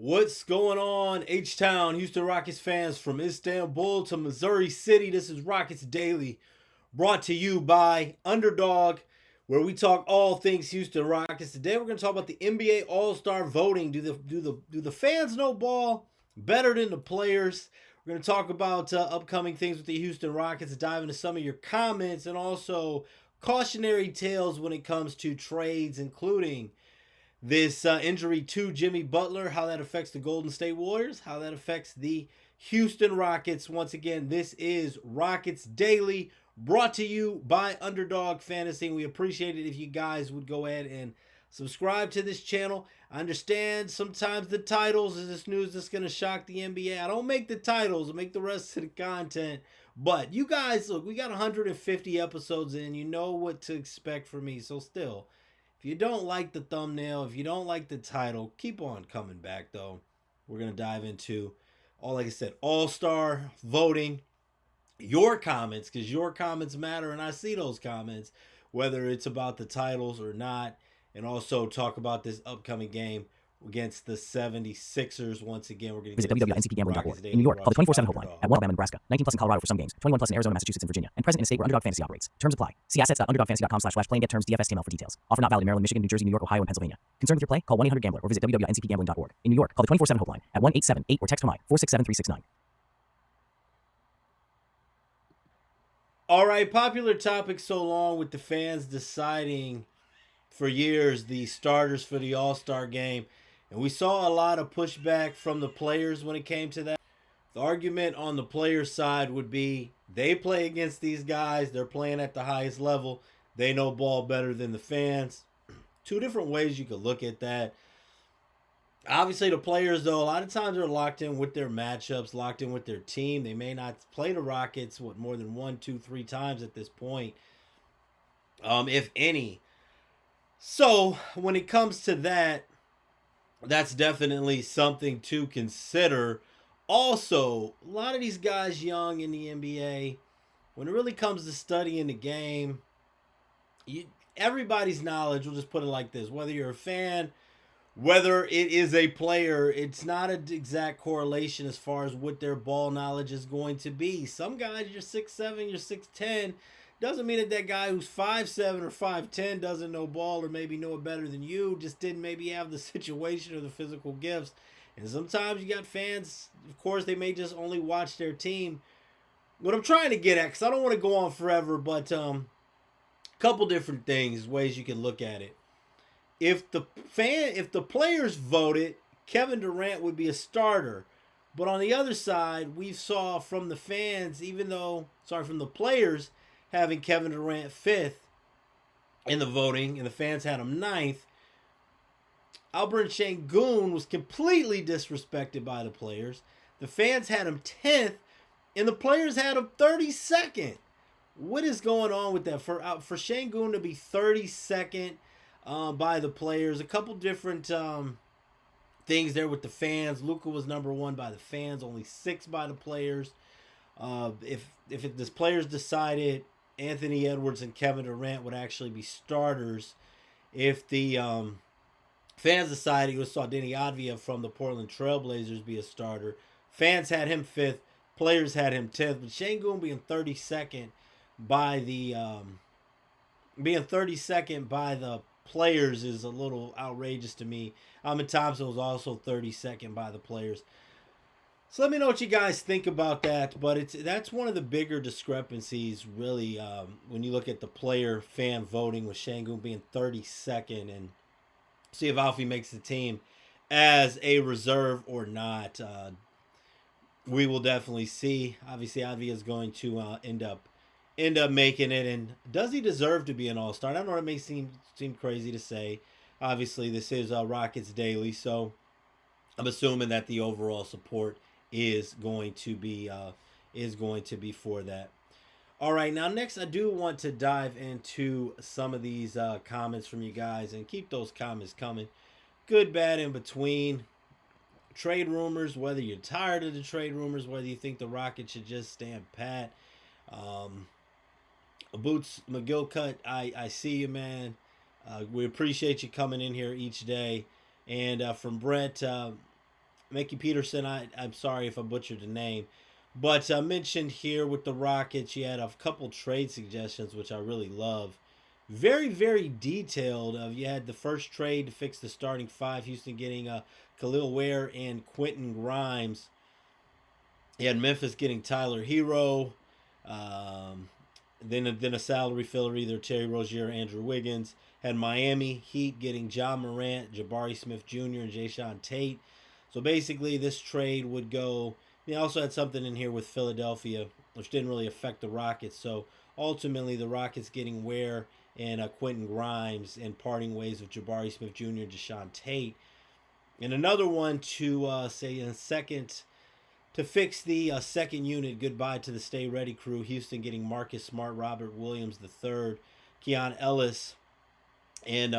What's going on, H-Town, Houston Rockets fans from Istanbul to Missouri City? This is Rockets Daily, brought to you by Underdog, where we talk all things Houston Rockets. Today we're going to talk about the NBA All-Star voting. Do the fans know ball better than the players? We're going to talk about upcoming things with the Houston Rockets, dive into some of your comments, and also cautionary tales when it comes to trades, including this injury to Jimmy Butler, how that affects the Golden State Warriors, how that affects the Houston Rockets. Once again, this is Rockets Daily, brought to you by Underdog Fantasy. We appreciate it if you guys would go ahead and subscribe to this channel. I understand sometimes the titles is this news that's going to shock the NBA. I don't make the titles, I make the rest of the content. But you guys, look, we got 150 episodes in. You know what to expect from me. So still, if you don't like the thumbnail, if you don't like the title, keep on coming back, though. We're going to dive into, like I said, all-star voting, your comments, because your comments matter, and I see those comments, whether it's about the titles or not, and also talk about this upcoming game against the 76ers. Once again, we're going to Visit www.ncpgambling.org. In New York, call the 24/7 helpline at 1 Alabama, Nebraska, 19 plus in Colorado for some games, 21 plus in Arizona, Massachusetts, and Virginia, and present in a state where Underdog Fantasy operates. Terms apply. See assets.underdogfantasy.com/play and get terms DFSTML for details. Offer not valid in Maryland, Michigan, New Jersey, New York, Ohio, and Pennsylvania. Concerned with your play? Call 1-800-GAMBLER or visit www.ncpgambling.org. In New York, call the 24/7 helpline at 1-878 or text HOMI 467-369. All right, popular topic so long with the fans deciding for years the starters for the All-Star game. And we saw a lot of pushback from the players when it came to that. The argument on the players' side would be they play against these guys. They're playing at the highest level. They know ball better than the fans. Two different ways you could look at that. Obviously, the players, though, a lot of times are locked in with their matchups, locked in with their team. They may not play the Rockets, more than 1, 2, 3 times at this point, if any. So, when it comes to that, that's definitely something to consider. Also, a lot of these guys young in the NBA, when it really comes to studying the game, everybody's knowledge, we'll just put it like this, whether you're a fan, whether it is a player, it's not an exact correlation as far as what their ball knowledge is going to be. Some guys, you're 6'7", you're 6'10", doesn't mean that that guy who's 5'7" or 5'10" doesn't know ball or maybe know it better than you, just didn't maybe have the situation or the physical gifts. And sometimes you got fans, of course, they may just only watch their team. What I'm trying to get at, because I don't want to go on forever, but couple different things, ways you can look at it. If the players voted, Kevin Durant would be a starter. But on the other side, we saw from the fans, from the players, having Kevin Durant 5th in the voting, and the fans had him 9th. Alperen Sengun was completely disrespected by the players. The fans had him 10th, and the players had him 32nd. What is going on with that? For Sengun to be 32nd by the players, a couple different things there with the fans. Luka was number 1 by the fans, only 6 by the players. If the players decided Anthony Edwards and Kevin Durant would actually be starters, if the fans decided you saw Denny Avdija from the Portland Trailblazers be a starter, fans had him 5th, players had him 10th, but Sengun being 32nd by the players is a little outrageous to me. Amin Thompson was also 32nd by the players. So let me know what you guys think about that. But that's one of the bigger discrepancies, really, when you look at the player-fan voting, with Sengun being 32nd, and see if Alfie makes the team as a reserve or not. We will definitely see. Obviously, Avdija is going to end up making it, and does he deserve to be an All-Star? I know it may seem crazy to say. Obviously, this is Rockets Daily, so I'm assuming that the overall support is going to be for that. All right, now next I do want to dive into some of these comments from you guys, and keep those comments coming. Good, bad, in between. Trade rumors, whether you're tired of the trade rumors, whether you think the Rockets should just stand pat. Boots McGillcut, I see you, man. We appreciate you coming in here each day. And from Brett, Mickey Peterson, I'm sorry if I butchered the name. But mentioned here with the Rockets, you had a couple trade suggestions, which I really love. Very, very detailed. You had the first trade to fix the starting five, Houston getting Khalil Ware and Quentin Grimes. You had Memphis getting Tyler Hero. Um, then a salary filler, either Terry Rozier or Andrew Wiggins. Had Miami Heat getting John Morant, Jabari Smith Jr., and Jayshawn Tate. So basically, this trade would go. They also had something in here with Philadelphia, which didn't really affect the Rockets. So ultimately, the Rockets getting Ware and Quentin Grimes and parting ways with Jabari Smith Jr. and Jayshawn Tate. And another one to say in second to fix the second unit, goodbye to the Stay Ready crew. Houston getting Marcus Smart, Robert Williams III, Keon Ellis, and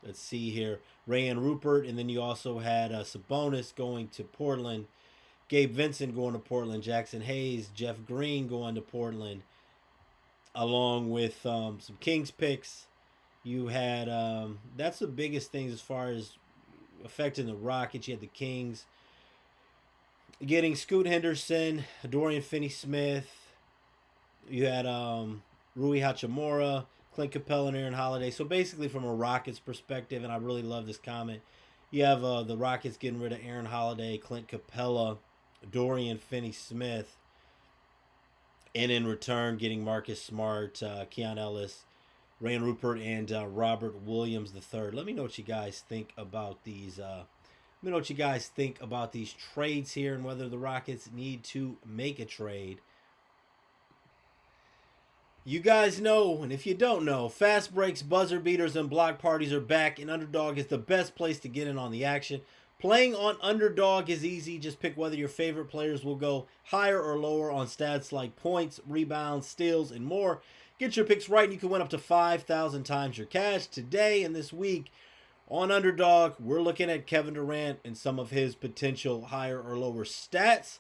let's see here, Rayan Rupert. And then you also had Sabonis going to Portland, Gabe Vincent going to Portland, Jackson Hayes, Jeff Green going to Portland, along with some Kings picks. You had, that's the biggest things as far as affecting the Rockets. You had the Kings getting Scoot Henderson, Dorian Finney-Smith. You had Rui Hachimura, Clint Capella, and Aaron Holiday. So basically, from a Rockets perspective, and I really love this comment, you have the Rockets getting rid of Aaron Holiday, Clint Capella, Dorian Finney-Smith, and in return getting Marcus Smart, Keon Ellis, Rayan Rupert, and Robert Williams III. Let me know what you guys think about these. Let me know what you guys think about these trades here and whether the Rockets need to make a trade. You guys know, and if you don't know, fast breaks, buzzer beaters, and block parties are back, and Underdog is the best place to get in on the action. Playing on Underdog is easy. Just pick whether your favorite players will go higher or lower on stats like points, rebounds, steals, and more. Get your picks right, and you can win up to 5,000 times your cash. Today and this week on Underdog, we're looking at Kevin Durant and some of his potential higher or lower stats.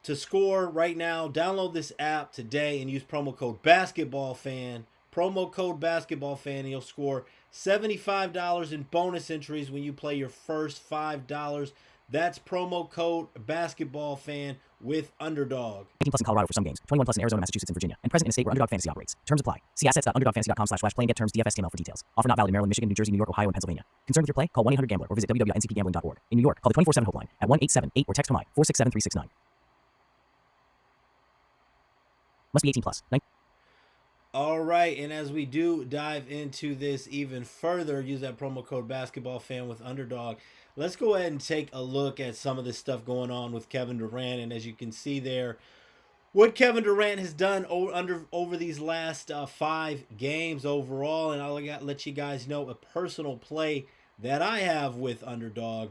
To score right now, download this app today and use promo code BasketballFan. Promo code BasketballFan, and you'll score $75 in bonus entries when you play your first $5. That's promo code BasketballFan with Underdog. 18 plus in Colorado for some games. 21 plus in Arizona, Massachusetts, and Virginia. And present in a state where Underdog Fantasy operates. Terms apply. See assets.underdogfantasy.com/play and get terms DFSTML for details. Offer not valid in Maryland, Michigan, New Jersey, New York, Ohio, and Pennsylvania. Concerned with your play? Call 1-800-GAMBLER or visit www.ncpgambling.org. In New York, call the 24/7 helpline at 1-878 or text HOMI 467-369. Must be 18 plus. All right, and as we do dive into this even further, use that promo code BasketballFan with Underdog. Let's go ahead and take a look at some of this stuff going on with Kevin Durant. And as you can see there, what Kevin Durant has done over these last 5 games overall. And I'll let you guys know a personal play that I have with Underdog.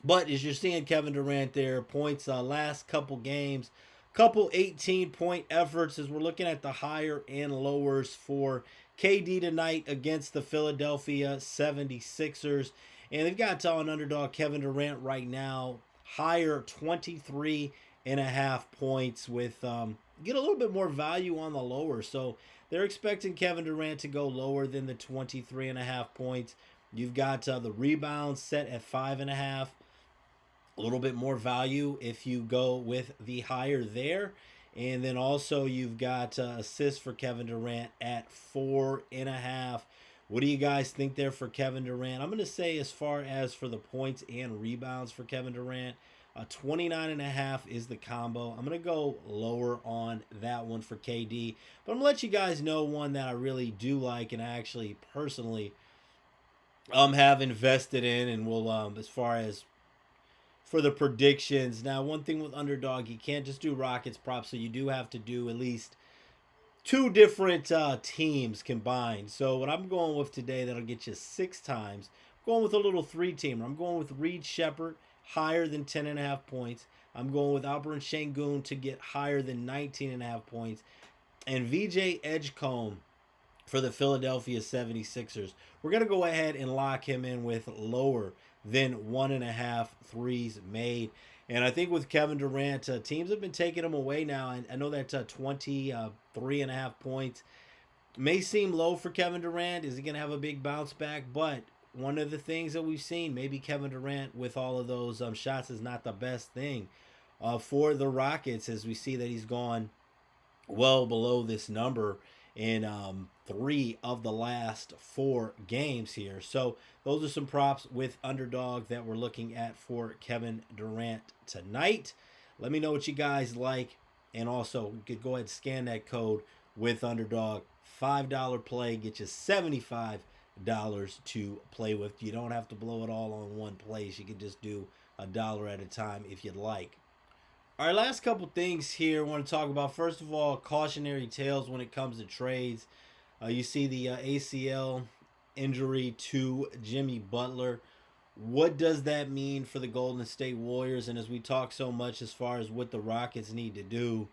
But as you're seeing Kevin Durant there, points last couple games, couple 18-point efforts as we're looking at the higher and lowers for KD tonight against the Philadelphia 76ers. And they've got on Underdog Kevin Durant right now, higher 23.5 points with get a little bit more value on the lower. So they're expecting Kevin Durant to go lower than the 23.5 points. You've got the rebounds set at 5.5. A little bit more value if you go with the higher there. And then also you've got assists for Kevin Durant at 4.5. What do you guys think there for Kevin Durant? I'm going to say as far as for the points and rebounds for Kevin Durant, 29.5 is the combo. I'm going to go lower on that one for KD. But I'm going to let you guys know one that I really do like and I actually personally have invested in and will, as far as for the predictions. Now, one thing with Underdog, you can't just do Rockets props, so you do have to do at least 2 different teams combined. So what I'm going with today, that'll get you 6 times. I'm going with a little 3-teamer. I'm going with Reed Shepherd, higher than 10.5 points. I'm going with Alperen Sengun to get higher than 19.5 points. And VJ Edgecombe for the Philadelphia 76ers. We're going to go ahead and lock him in with lower than 1.5 threes made. And I think with Kevin Durant, teams have been taking him away now. I know that 23.5 points may seem low for Kevin Durant. Is he going to have a big bounce back? But one of the things that we've seen. Maybe Kevin Durant with all of those shots is not the best thing for the Rockets, as we see that he's gone well below this number in 3 of the last 4 games here. So those are some props with Underdog that we're looking at for Kevin Durant tonight. Let me know what you guys like, and also you could go ahead and scan that code with Underdog. $5 play, get you $75 to play with. You don't have to blow it all on one place. You can just do $1 at a time if you'd like. All right, last couple things here I want to talk about. First of all, cautionary tales when it comes to trades. You see the ACL injury to Jimmy Butler. What does that mean for the Golden State Warriors? And as we talk so much as far as what the Rockets need to do,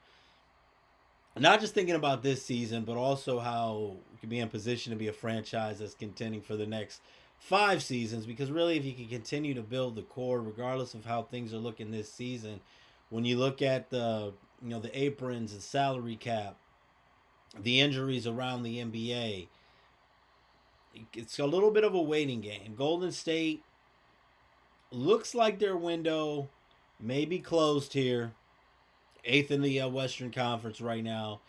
not just thinking about this season, but also how we can be in position to be a franchise that's contending for the next 5 seasons. Because really, if you can continue to build the core, regardless of how things are looking this season, when you look at the aprons, the salary cap, the injuries around the NBA, it's a little bit of a waiting game. Golden State looks like their window may be closed here. 8th in the Western Conference right now.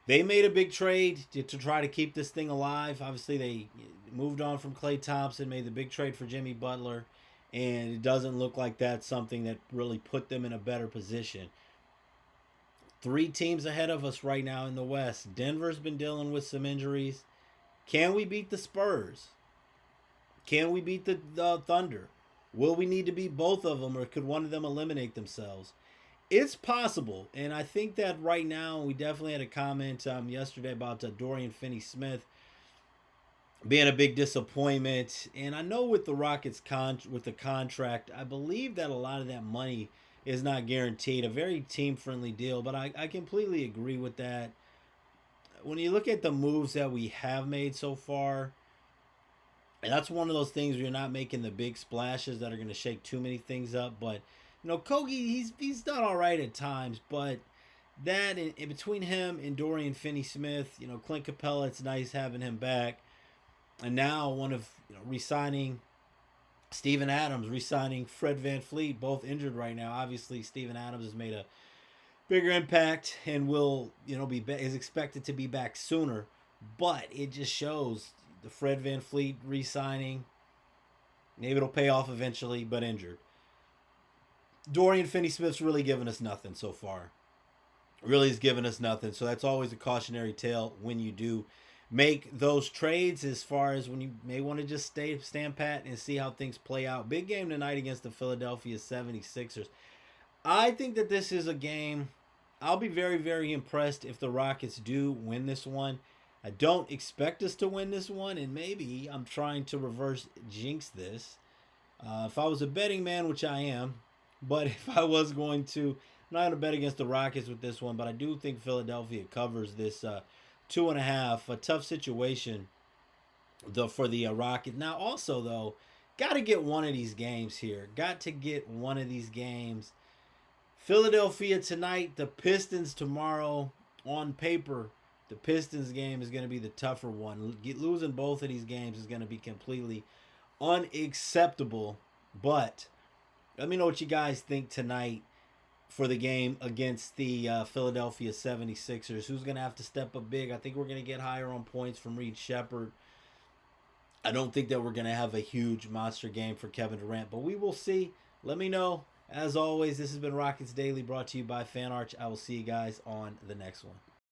They made a big trade to try to keep this thing alive. Obviously, they moved on from Klay Thompson, made the big trade for Jimmy Butler, and it doesn't look like that's something that really put them in a better position. 3 teams ahead of us right now in the West. Denver's been dealing with some injuries. Can we beat the Spurs? Can we beat the Thunder? Will we need to beat both of them, or could one of them eliminate themselves? It's possible, and I think that right now, we definitely had a comment yesterday about Dorian Finney-Smith being a big disappointment. And I know with the Rockets with the contract, I believe that a lot of that money is not guaranteed. A very team-friendly deal, but I completely agree with that. When you look at the moves that we have made so far, and that's one of those things where you're not making the big splashes that are going to shake too many things up. But Kogi, he's done all right at times, but that in between him and Dorian Finney-Smith, Clint Capella, it's nice having him back. And now re-signing Steven Adams, re-signing Fred VanVleet, both injured right now. Obviously, Steven Adams has made a bigger impact and will, is expected to be back sooner. But it just shows the Fred VanVleet re-signing, maybe it'll pay off eventually, but injured. Dorian Finney-Smith's really given us nothing so far. Really has given us nothing. So that's always a cautionary tale when you do make those trades, as far as when you may want to just stand pat and see how things play out. Big game tonight against the Philadelphia 76ers. I think that this is a game I'll be very, very impressed if the Rockets do win this one. I don't expect us to win this one, and maybe I'm trying to reverse jinx this. If I was a betting man, which I am, but if I was going to, I'm not going to bet against the Rockets with this one, but I do think Philadelphia covers this 2.5. A tough situation for the Rockets. Now, also, though, got to get one of these games here. Got to get one of these games. Philadelphia tonight, the Pistons tomorrow. On paper, the Pistons game is going to be the tougher one. Losing both of these games is going to be completely unacceptable. But let me know what you guys think tonight for the game against the Philadelphia 76ers. Who's going to have to step up big? I think we're going to get higher on points from Reed Shepherd. I don't think that we're going to have a huge monster game for Kevin Durant, but we will see. Let me know. As always, this has been Rockets Daily, brought to you by FanArch. I will see you guys on the next one.